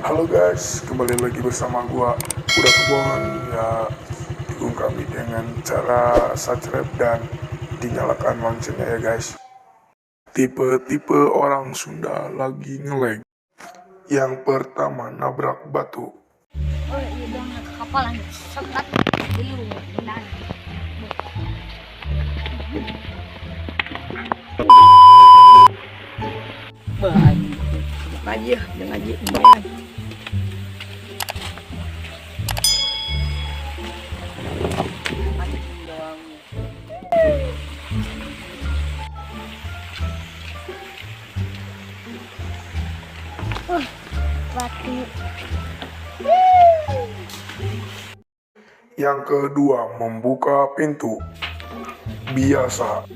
Halo guys, kembali lagi bersama gua Udah Kebon. Ya, dukung kami dengan cara subscribe dan dinyalakan loncengnya ya guys. Tipe-tipe orang Sunda lagi ngelag. Yang pertama, nabrak batu. Oh iya dong, ke kapalan sekat dulu benar. Banyak ngaji ya, jangan ngaji lumayan. Batu. Yang kedua, membuka pintu. Biasa.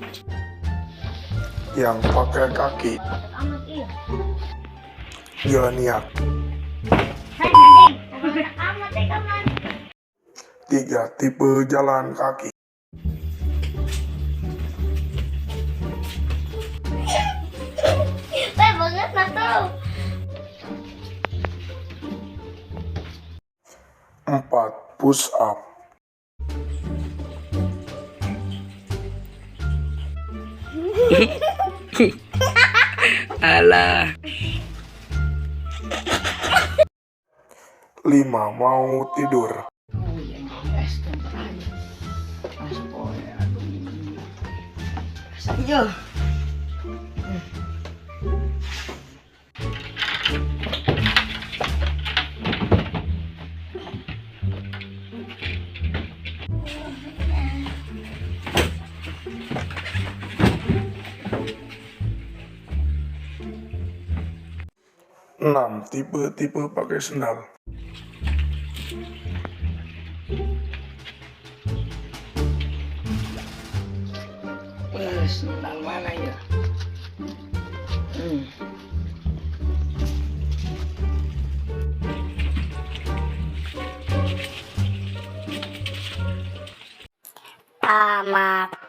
Yang pakai kaki. Amat iya. Gak niat. Amat kaman. 3. Tipe jalan kaki. Banget nah tuh. 4. Push up. Alah. 5. Mau tidur. Oh iya, es tempatnya. Paspor ya, aduh. Saja. 6. Tipe-tipe pakai sendal. Sendal mana ya? 'Tamat.